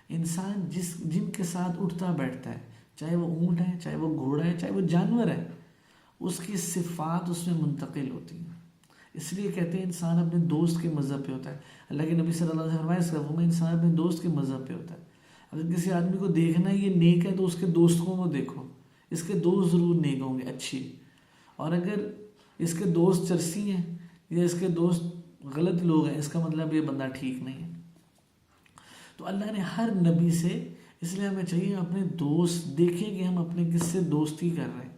انسان جن کے ساتھ اٹھتا بیٹھتا ہے، چاہے وہ اونٹ ہے، چاہے وہ گھوڑا ہے، چاہے وہ جانور ہے، اس کی صفات اس میں منتقل ہوتی ہیں۔ اس لیے کہتے ہیں انسان اپنے دوست کے مذہب پہ ہوتا ہے۔ اللہ کے نبی صلی اللہ علیہ وسلم فرمایا انسان اپنے دوست کے مذہب پہ ہوتا ہے۔ اگر کسی آدمی کو دیکھنا ہے یہ نیک ہے تو اس کے دوستوں کو دیکھو، اس کے دوست ضرور نیک ہوں گے، اچھی، اور اگر اس کے دوست چرسی ہیں یا اس کے دوست غلط لوگ ہیں، اس کا مطلب یہ بندہ ٹھیک نہیں ہے۔ تو اللہ نے ہر نبی سے، اس لیے ہمیں چاہیے اپنے دوست دیکھیں کہ ہم اپنے کس سے دوستی کر رہے ہیں۔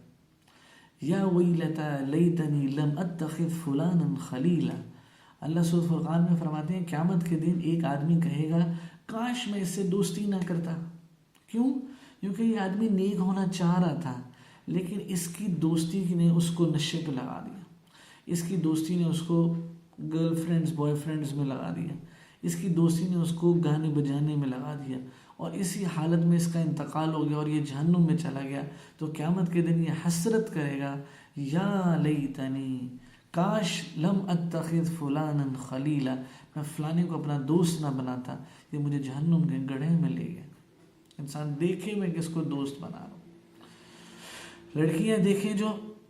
یا ویلتا لیتنی لم اتخذ فلانا خلیلا، اللہ سورۃ فرقان میں فرماتے ہیں قیامت کے دن ایک آدمی کہے گا کاش میں اس سے دوستی نہ کرتا۔ کیوں؟ کیونکہ یہ آدمی نیک ہونا چاہ رہا تھا، لیکن اس کی دوستی نے اس کو نشے پہ لگا دیا، اس کی دوستی نے اس کو گرل فرینڈز بوائے فرینڈز میں لگا دیا، اس کی دوستی نے اس کو گانے بجانے میں لگا دیا، اور اسی حالت میں اس کا انتقال ہو گیا اور یہ جہنم میں چلا گیا۔ تو قیامت کے دن یہ حسرت کرے گا، یا لیتنی، کاش لم اتخذ فلانا خلیلا، میں فلانے کو اپنا دوست نہ بناتا، یہ مجھے جہنم کے گڑھے میں لے گیا۔ انسان دیکھے میں کس کو دوست بنا رہا ہوں۔ لڑکیاں دیکھیں،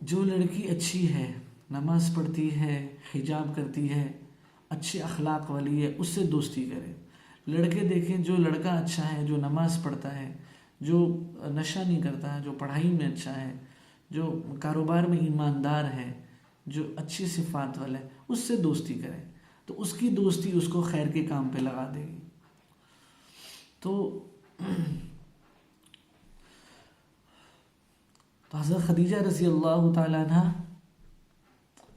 جو لڑکی اچھی ہے، نماز پڑھتی ہے، حجاب کرتی ہے، اچھے اخلاق والی ہے، اس سے دوستی کرے۔ لڑکے دیکھیں جو لڑکا اچھا ہے، جو نماز پڑھتا ہے، جو نشہ نہیں کرتا ہے، جو پڑھائی میں اچھا ہے، جو کاروبار میں ایماندار ہے، جو اچھی صفات والا ہے، اس سے دوستی کرے تو اس کی دوستی اس کو خیر کے کام پہ لگا دے گی. تو حضرت خدیجہ رضی اللہ تعالیٰ عنہ،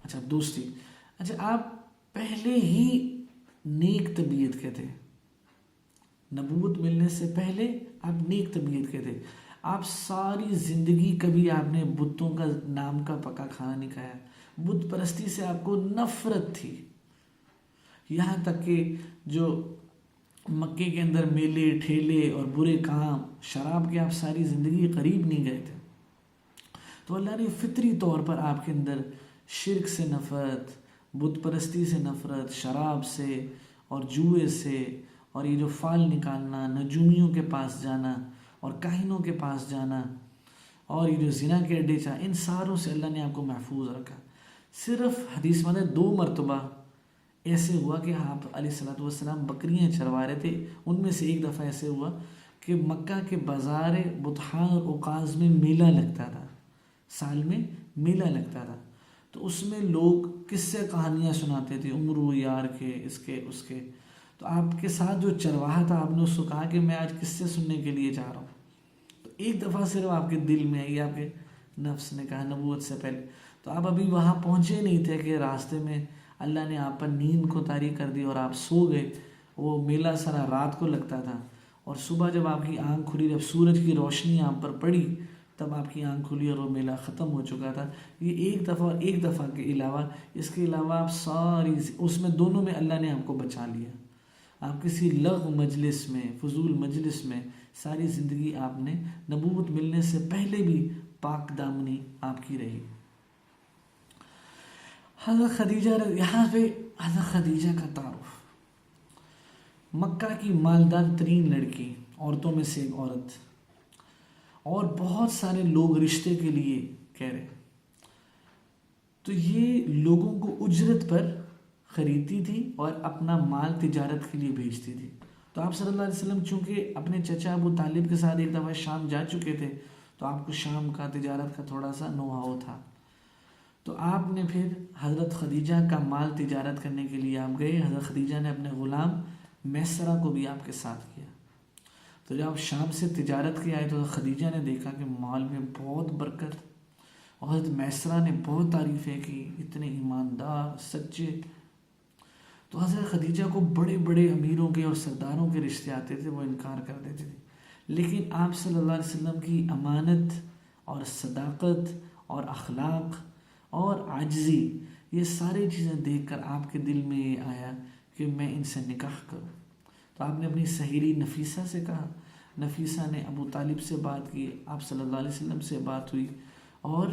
اچھا دوستی، اچھا آپ پہلے ہی نیک طبیعت کے تھے، نبوت ملنے سے پہلے آپ نیک طبیعت کے تھے. آپ ساری زندگی کبھی آپ نے بتوں کا نام کا پکا کھانا نہیں کھایا، بت پرستی سے آپ کو نفرت تھی. یہاں تک کہ جو مکے کے اندر میلے ٹھیلے اور برے کام، شراب کے آپ ساری زندگی قریب نہیں گئے تھے. تو اللہ نے فطری طور پر آپ کے اندر شرک سے نفرت، بت پرستی سے نفرت، شراب سے اور جوئے سے، اور یہ جو فال نکالنا، نجومیوں کے پاس جانا اور کاہنوں کے پاس جانا، اور یہ جو زنا کے اڈے چاہ، ان ساروں سے اللہ نے آپ کو محفوظ رکھا. صرف حدیث میں 2 مرتبہ ایسے ہوا کہ آپ علیہ الصلوۃ والسلام بکریاں چروا رہے تھے، ان میں سے ایک دفعہ ایسے ہوا کہ مکہ کے بازار بطحاء اور عکاظ میں میلہ لگتا تھا، سال میں میلہ لگتا تھا. تو اس میں لوگ قصے کہانیاں سناتے تھے، عمرو یار کے، اس کے اس کے. تو آپ کے ساتھ جو چرواہا تھا، آپ نے اس کو کہا کہ میں آج قصے سننے کے لیے جا رہا ہوں. تو ایک دفعہ صرف آپ کے دل میں آئی، آپ کے نفس نے کہا نبوت سے پہلے. تو آپ ابھی وہاں پہنچے نہیں تھے کہ راستے میں اللہ نے آپ پر نیند کو طاری کر دی اور آپ سو گئے. وہ میلہ سارا رات کو لگتا تھا، اور صبح جب آپ کی آنکھ کھلی، جب سورج کی روشنی آپ پر پڑی، تب آپ کی آنکھ کھلی اور وہ میلہ ختم ہو چکا تھا. یہ ایک دفعہ اور ایک دفعہ کے علاوہ، اس کے علاوہ آپ ساری اس میں دونوں میں اللہ نے آپ کو بچا لیا. آپ کسی لغو مجلس میں، فضول مجلس میں ساری زندگی آپ نے نبوت ملنے سے پہلے بھی پاک دامنی آپ کی رہی. حضرت خدیجہ، یہاں پہ حضرت خدیجہ کا تعارف، مکہ کی مالدار ترین لڑکی، عورتوں میں سے ایک عورت، اور بہت سارے لوگ رشتے کے لیے کہہ رہے. تو یہ لوگوں کو اجرت پر خریدتی تھی اور اپنا مال تجارت کے لیے بھیجتی تھی. تو آپ صلی اللہ علیہ وسلم چونکہ اپنے چچا ابو طالب کے ساتھ ایک دفعہ شام جا چکے تھے، تو آپ کو شام کا تجارت کا تھوڑا سا نو ہاؤ تھا. تو آپ نے پھر حضرت خدیجہ کا مال تجارت کرنے کے لیے آپ گئے. حضرت خدیجہ نے اپنے غلام میسرہ کو بھی آپ کے ساتھ کیا. تو جب آپ شام سے تجارت کے آئے تو خدیجہ نے دیکھا کہ مال میں بہت برکت، اور حضرت میسرہ نے بہت تعریفیں کی، اتنے ایماندار، سچے. تو حضرت خدیجہ کو بڑے بڑے امیروں کے اور سرداروں کے رشتے آتے تھے، وہ انکار کر دیتے تھے. لیکن آپ صلی اللہ علیہ وسلم کی امانت اور صداقت اور اخلاق اور عاجزی، یہ ساری چیزیں دیکھ کر آپ کے دل میں یہ آیا کہ میں ان سے نکاح کروں. تو آپ نے اپنی سہیلی نفیسہ سے کہا. نفیسہ نے ابو طالب سے بات کی، آپ صلی اللہ علیہ وسلم سے بات ہوئی، اور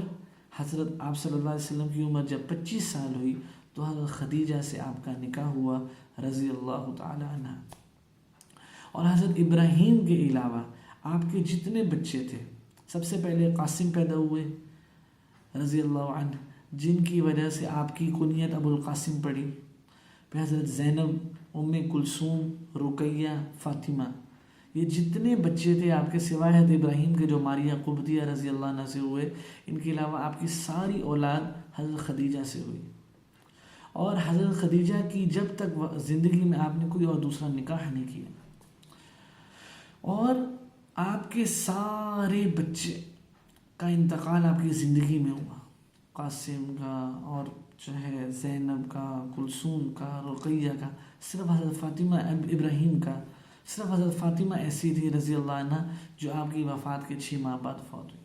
حضرت آپ صلی اللہ علیہ وسلم کی عمر جب 25 سال ہوئی تو حضرت خدیجہ سے آپ کا نکاح ہوا رضی اللہ تعالی عنہ. اور حضرت ابراہیم کے علاوہ آپ کے جتنے بچے تھے، سب سے پہلے قاسم پیدا ہوئے رضی اللہ عنہ، جن کی وجہ سے آپ کی کنیت ابو القاسم پڑی. پھر حضرت زینب، ام کلثوم، رقیہ، فاطمہ، یہ جتنے بچے تھے آپ کے سوائے حضرت ابراہیم کے جو ماریہ قبطیہ رضی اللہ عنہ سے ہوئے، ان کے علاوہ آپ کی ساری اولاد حضرت خدیجہ سے ہوئی. اور حضرت خدیجہ کی جب تک زندگی میں آپ نے کوئی اور دوسرا نکاح نہیں کیا. اور آپ کے سارے بچے کا انتقال آپ کی زندگی میں ہوا، قاسم کا اور جو ہے زینب کا، کلثوم کا، رقیہ کا. صرف حضرت فاطمہ ابراہیم کا، صرف حضرت فاطمہ ایسی تھی رضی اللہ عنہ جو آپ کی وفات کے 6 ماہ بعد فوت ہوئی.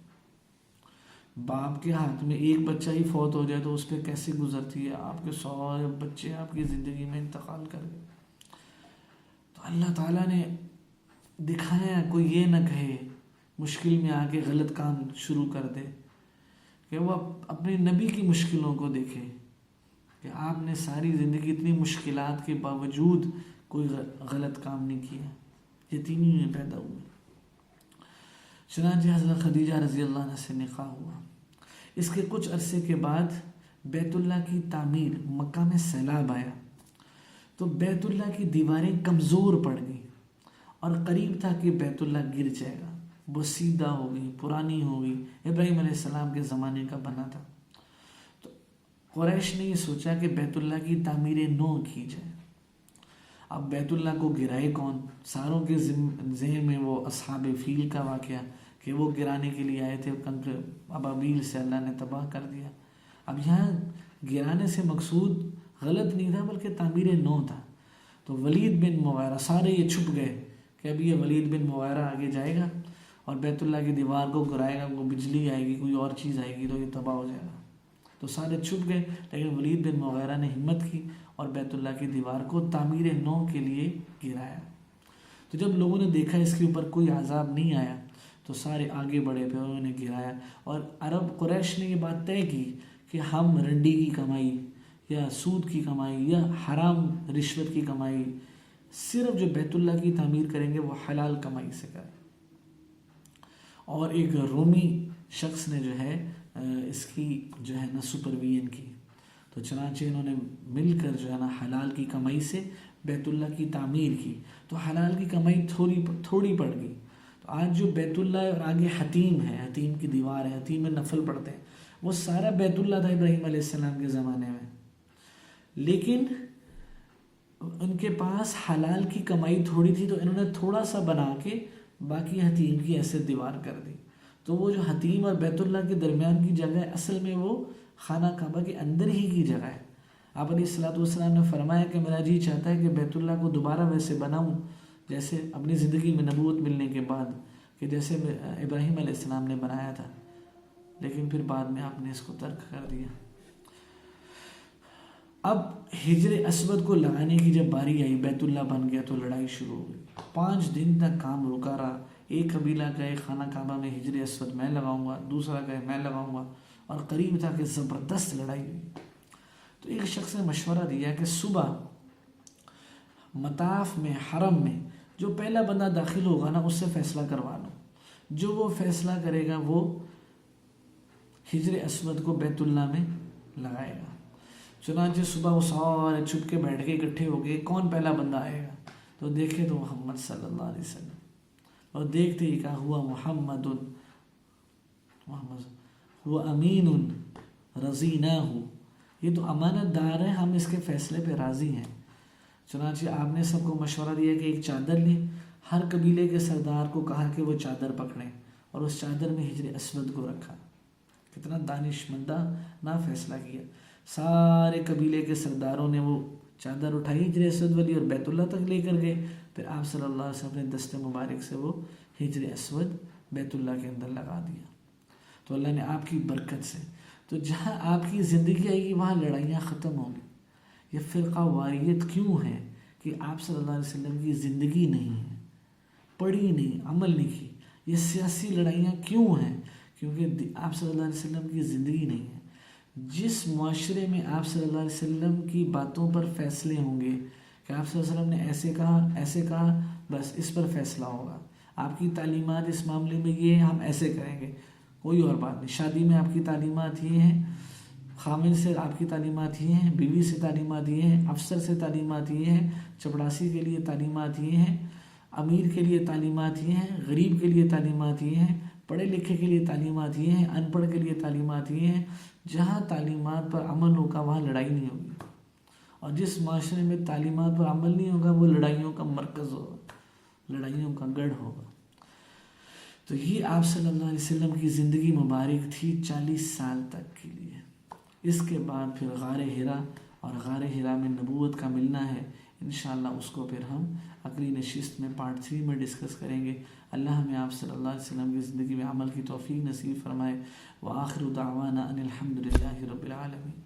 باپ کے ہاتھ میں ایک بچہ ہی فوت ہو جائے تو اس پہ کیسے گزرتی ہے. آپ کے سارے بچے آپ کی زندگی میں انتقال کر گئے. تو اللہ تعالیٰ نے دکھایا، کوئی یہ نہ کہے مشکل میں آ کے غلط کام شروع کر دے، کہ وہ اپنے نبی کی مشکلوں کو دیکھے کہ آپ نے ساری زندگی اتنی مشکلات کے باوجود کوئی غلط کام نہیں کیا، یتیمی میں پیدا ہوئے. چنانچہ حضرت خدیجہ رضی اللہ عنہ سے نکاح ہوا. اس کے کچھ عرصے کے بعد بیت اللہ کی تعمیر، مکہ میں سیلاب آیا تو بیت اللہ کی دیواریں کمزور پڑ گئیں اور قریب تھا کہ بیت اللہ گر جائے گا. بسیدہ ہو گئی، پرانی ہو گئی، ابراہیم علیہ السلام کے زمانے کا بنا تھا۔ تو قریش نے یہ سوچا کہ بیت اللہ کی تعمیر نو کی جائے۔ اب بیت اللہ کو گرائے کون؟ ساروں کے ذہن میں وہ اصحاب فیل کا واقعہ کہ وہ گرانے کے لیے آئے تھے، ابابیل سے اللہ نے تباہ کر دیا۔ اب یہاں گرانے سے مقصود غلط نہیں تھا بلکہ تعمیر نو تھا۔ تو ولید بن مغیرہ، سارے یہ چھپ گئے کہ ابھی یہ ولید بن مغیرہ آگے جائے گا اور بیت اللہ کی دیوار کو گرائے گا، وہ بجلی آئے گی، کوئی اور چیز آئے گی تو یہ تباہ ہو جائے گا۔ تو سارے چھپ گئے، لیکن ولید بن مغیرہ نے ہمت کی اور بیت اللہ کی دیوار کو تعمیر نو کے لیے گرایا۔ تو جب لوگوں نے دیکھا اس کے اوپر کوئی عذاب نہیں آیا تو سارے آگے بڑھے پھر انہوں نے گرایا، اور عرب قریش نے یہ بات طے کی کہ ہم رنڈی کی کمائی یا سود کی کمائی یا حرام رشوت کی کمائی، صرف جو بیت اللہ کی تعمیر کریں گے وہ حلال کمائی سے کریں۔ اور ایک رومی شخص نے جو ہے اس کی جو ہے نا سپرویژن کی، تو چنانچہ انہوں نے مل کر جو ہے نا حلال کی کمائی سے بیت اللہ کی تعمیر کی، تو حلال کی کمائی تھوڑی پڑ گئی۔ تو آج جو بیت اللہ ہے اور آگے حتیم ہے، حتیم کی دیوار ہے، حتیم میں نفل پڑھتے ہیں، وہ سارا بیت اللہ تھا ابراہیم علیہ السلام کے زمانے میں، لیکن ان کے پاس حلال کی کمائی تھوڑی تھی تو انہوں نے تھوڑا سا بنا کے باقی حتیم کی ایسے دیوار کر دی۔ تو وہ جو حتیم اور بیت اللہ کے درمیان کی جگہ ہے، اصل میں وہ خانہ کعبہ کے اندر ہی کی جگہ ہے۔ آپ علیہ السلام نے فرمایا کہ میرا جی چاہتا ہے کہ بیت اللہ کو دوبارہ ویسے بناؤں جیسے اپنی زندگی میں نبوت ملنے کے بعد، کہ جیسے ابراہیم علیہ السلام نے بنایا تھا، لیکن پھر بعد میں آپ نے اس کو ترک کر دیا۔ اب حجر اسود کو لگانے کی جب باری آئی، بیت اللہ بن گیا، تو لڑائی شروع ہو گئی۔ 5 دن تک کام رکا رہا۔ ایک قبیلہ کہے خانہ کعبہ میں حجر اسود میں لگاؤں گا، دوسرا کہے میں لگاؤں گا، اور قریب تھا کہ زبردست لڑائی ہوئی۔ تو ایک شخص نے مشورہ دیا کہ صبح مطاف میں، حرم میں جو پہلا بندہ داخل ہوگا نا، اس سے فیصلہ کروا لو، جو وہ فیصلہ کرے گا وہ حجر اسود کو بیت اللہ میں لگائے گا۔ چنانچہ صبح وہ سارے چھپ کے بیٹھ کے اکٹھے ہو گئے، کون پہلا بندہ آئے گا؟ تو دیکھے تو محمد صلی اللہ علیہ وسلم، اور دیکھتے ہی کہا ہوا محمد ہوا امین رضیناہ، یہ تو امانت دار ہے، ہم اس کے فیصلے پہ راضی ہیں۔ چنانچہ آپ نے سب کو مشورہ دیا کہ ایک چادر لیں، ہر قبیلے کے سردار کو کہا کہ وہ چادر پکڑیں، اور اس چادر میں حجر اسود کو رکھا۔ کتنا دانشمندانہ فیصلہ کیا۔ سارے قبیلے کے سرداروں نے وہ چادر اٹھائی حجر اسود والی اور بیت اللہ تک لے کر گئے۔ پھر آپ صلی اللہ علیہ وسلم نے دست مبارک سے وہ حجر اسود بیت اللہ کے اندر لگا دیا۔ تو اللہ نے آپ کی برکت سے، تو جہاں آپ کی زندگی آئے گی وہاں لڑائیاں ختم ہوں گی۔ یہ فرقہ واریت کیوں ہے کہ آپ صلی اللہ علیہ وسلم کی زندگی نہیں ہے، پڑھی نہیں، عمل نہیں کی۔ یہ سیاسی لڑائیاں کیوں ہیں؟ کیونکہ آپ صلی اللہ علیہ وسلم کی زندگی نہیں ہے۔ جس معاشرے میں آپ صلی اللہ علیہ وسلم کی باتوں پر فیصلے ہوں گے کہ آپ صلی اللہ علیہ وسلم نے ایسے کہا، بس اس پر فیصلہ ہوگا، آپ کی تعلیمات اس معاملے میں یہ ہیں، ہم ایسے کریں گے، کوئی اور بات نہیں۔ شادی میں آپ کی تعلیمات یہ ہیں، خامن سے آپ کی تعلیمات یہ ہیں، بیوی سے تعلیمات یہ ہیں، افسر سے تعلیمات یہ ہیں، چپڑاسی کے لیے تعلیمات یہ ہیں، امیر کے لیے تعلیمات یہ ہیں، غریب کے لیے تعلیمات یہ ہیں، پڑھے لکھے کے لیے تعلیمات یہ ہیں، ان پڑھ کے لیے تعلیمات یہ ہیں۔ جہاں تعلیمات پر عمل ہوگا وہاں لڑائی نہیں ہوگی، اور جس معاشرے میں تعلیمات پر عمل نہیں ہوگا وہ لڑائیوں کا مرکز ہوگا، لڑائیوں کا گڑھ ہوگا۔ تو یہ آپ صلی اللہ علیہ وسلم کی زندگی مبارک تھی 40 سال تک کے لیے۔ اس کے بعد پھر غار حرا، اور غار حرا میں نبوت کا ملنا ہے، انشاءاللہ اس کو پھر ہم اگلی نشست میں پارٹ 3 میں ڈسکس کریں گے۔ اللہ ہمیں آپ صلی اللہ علیہ وسلم کی زندگی میں عمل کی توفیق نصیب فرمائے۔ وآخر دعوانا ان الحمد للہ رب العالمین۔